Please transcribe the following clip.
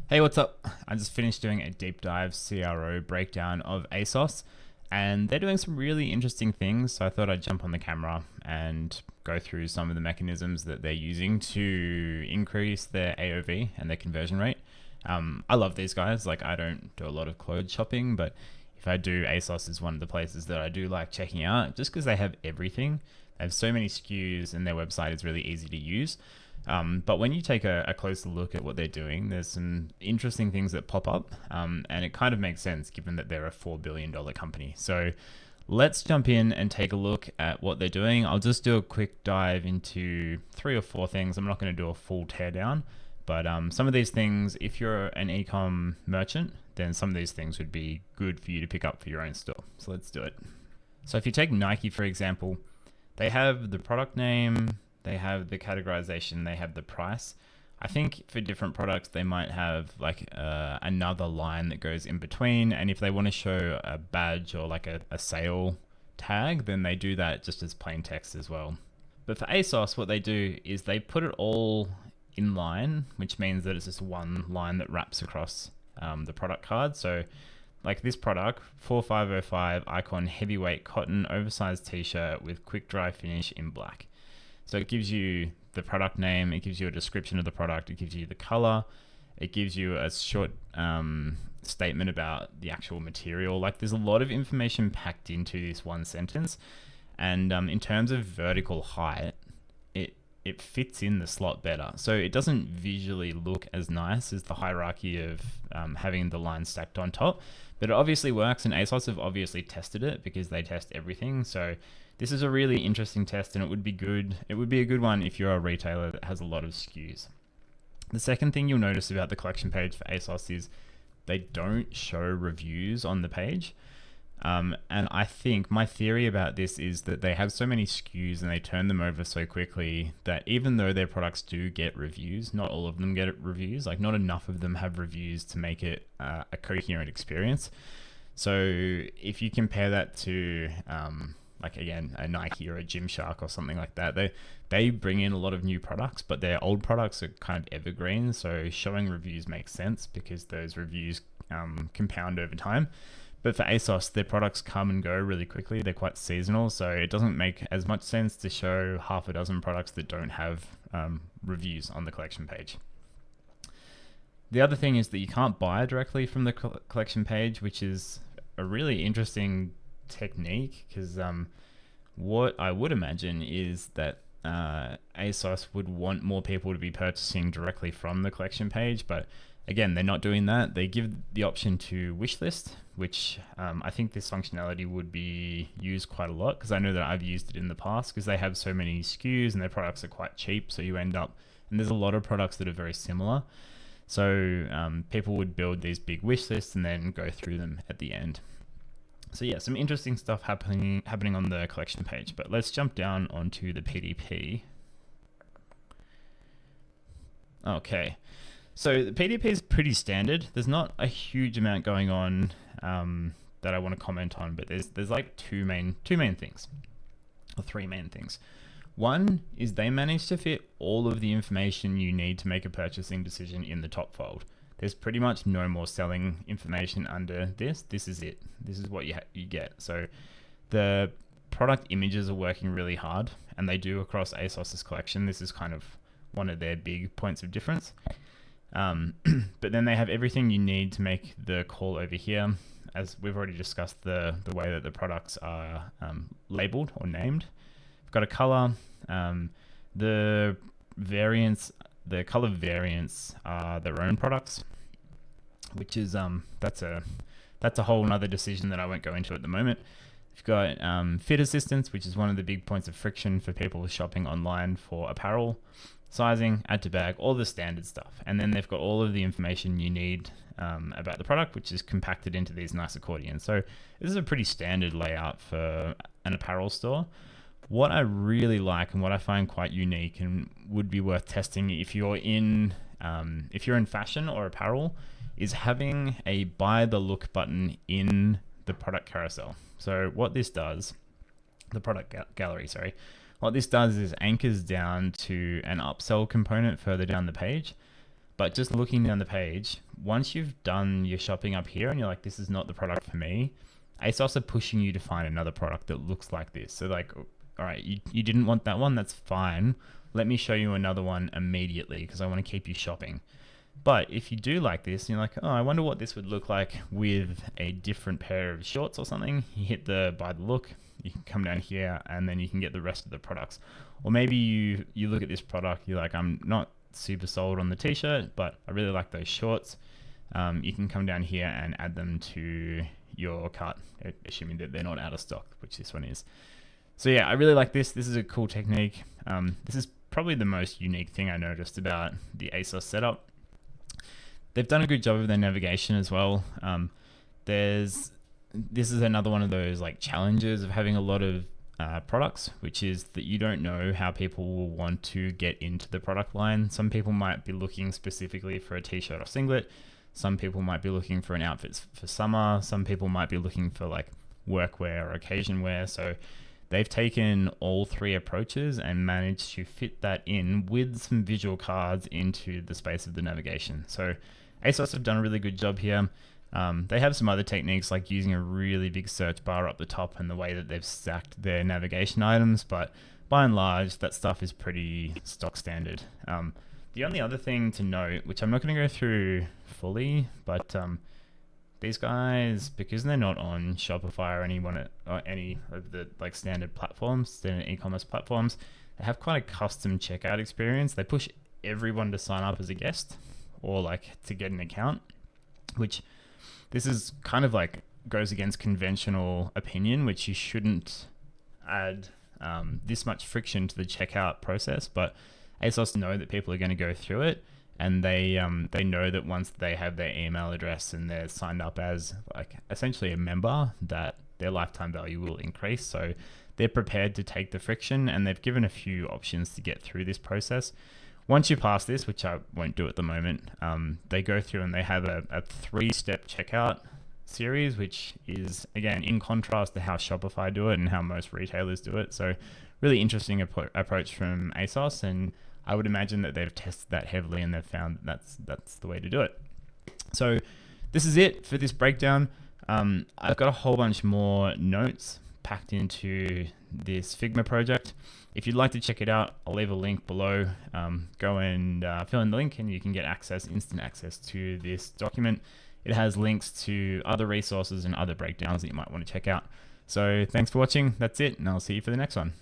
Hey, what's up? I just finished doing a deep dive CRO breakdown of ASOS, and they're doing some really interesting things. So I thought I'd jump on the camera and go through some of the mechanisms that they're using to increase their AOV and their conversion rate. I love these guys. Like, I don't do a lot of clothes shopping, but if I do, ASOS is one of the places that I do like checking out just because they have everything. They have so many SKUs, and their website is really easy to use. But when you take a closer look at what they're doing, there's some interesting things that pop up, and it kind of makes sense given that they're a $4 billion company. So let's jump in and take a look at what they're doing. I'll just do a quick dive into 3 or 4 things. I'm not going to do a full teardown, but some of these things, if you're an ecom merchant, then some of these things would be good for you to pick up for your own store. So let's do it. So if you take Nike, for example, they have the product name, they have the categorization, they have the price. I think for different products, they might have like another line that goes in between. And if they want to show a badge or like a sale tag, then they do that just as plain text as well. But for ASOS, what they do is they put it all in line, which means that it's just one line that wraps across the product card. So like this product, 4505 Icon Heavyweight Cotton Oversized T-shirt with quick dry finish in black. So it gives you the product name, it gives you a description of the product, it gives you the color, it gives you a short statement about the actual material. Like, there's a lot of information packed into this one sentence. And in terms of vertical height, it fits in the slot better. So it doesn't visually look as nice as the hierarchy of having the lines stacked on top, but it obviously works, and ASOS have obviously tested it because they test everything. So this is a really interesting test, and it would be good. It would be a good one if you're a retailer that has a lot of SKUs. The second thing you'll notice about the collection page for ASOS is they don't show reviews on the page. And I think my theory about this is that they have so many SKUs and they turn them over so quickly that even though their products do get reviews, not all of them get reviews. Like, not enough of them have reviews to make it a coherent experience. So if you compare that to like, again, a Nike or a Gymshark or something like that, they bring in a lot of new products, but their old products are kind of evergreen. So showing reviews makes sense because those reviews compound over time. But for ASOS, their products come and go really quickly. They're quite seasonal, so it doesn't make as much sense to show half a dozen products that don't have reviews on the collection page. The other thing is that you can't buy directly from the collection page, which is a really interesting technique, because what I would imagine is that ASOS would want more people to be purchasing directly from the collection page, but again, they're not doing that. They give the option to wishlist, which I think this functionality would be used quite a lot, because I know that I've used it in the past because they have so many SKUs and their products are quite cheap. So you end up, and there's a lot of products that are very similar. So people would build these big wish lists and then go through them at the end. So yeah, some interesting stuff happening on the collection page. But let's jump down onto the PDP. Okay. So the PDP is pretty standard. There's not a huge amount going on that I want to comment on, but there's like two main things, or 3 main things. One is they managed to fit all of the information you need to make a purchasing decision in the top fold. There's pretty much no more selling information under this. This is it. This is what you get. So the product images are working really hard, and they do across ASOS's collection. This is kind of one of their big points of difference. But then they have everything you need to make the call over here. As we've already discussed, the way that the products are labeled or named. We've got a color. The color variants are their own products, which is that's a whole nother decision that I won't go into at the moment. We've got fit assistance, which is one of the big points of friction for people shopping online for apparel. Sizing, add to bag, all the standard stuff. And then they've got all of the information you need about the product, which is compacted into these nice accordions. So this is a pretty standard layout for an apparel store. What I really like and what I find quite unique and would be worth testing if you're in fashion or apparel is having a buy the look button in the product carousel. So what this does, the product gallery, sorry. What this does is anchors down to an upsell component further down the page. But just looking down the page, once you've done your shopping up here and you're like, this is not the product for me, ASOS are pushing you to find another product that looks like this. So like, all right, you didn't want that one, that's fine. Let me show you another one immediately because I want to keep you shopping. But if you do like this, you're like, oh, I wonder what this would look like with a different pair of shorts or something. You hit the by the look, you can come down here and then you can get the rest of the products. Or maybe you look at this product, you're like, I'm not super sold on the t-shirt, but I really like those shorts. You can come down here and add them to your cart, assuming that they're not out of stock, which this one is. So yeah, I really like this. This is a cool technique. This is probably the most unique thing I noticed about the ASOS setup. They've done a good job of their navigation as well. This is another one of those like challenges of having a lot of products, which is that you don't know how people will want to get into the product line. Some people might be looking specifically for a t-shirt or singlet. Some people might be looking for an outfit for summer. Some people might be looking for like workwear or occasion wear. So they've taken all three approaches and managed to fit that in with some visual cards into the space of the navigation. So ASOS have done a really good job here. They have some other techniques like using a really big search bar up the top and the way that they've stacked their navigation items, but by and large, that stuff is pretty stock standard. The only other thing to note, which I'm not going to go through fully, but these guys, because they're not on Shopify or any of the like standard platforms, standard e-commerce platforms, they have quite a custom checkout experience. They push everyone to sign up as a guest or like to get an account, which this is kind of like goes against conventional opinion, which you shouldn't add this much friction to the checkout process. But ASOS know that people are going to go through it, and they know that once they have their email address and they're signed up as like essentially a member, that their lifetime value will increase. So they're prepared to take the friction, and they've given a few options to get through this process. Once you pass this, which I won't do at the moment, they go through and they have a 3-step checkout series, which is, again, in contrast to how Shopify do it and how most retailers do it. So really interesting approach from ASOS, and I would imagine that they've tested that heavily and they've found that's the way to do it. So this is it for this breakdown. I've got a whole bunch more notes packed into this Figma project. If you'd like to check it out, I'll leave a link below. Go and fill in the link and you can get instant access to this document. It has links to other resources and other breakdowns that you might want to check out. So thanks for watching. That's it, and I'll see you for the next one.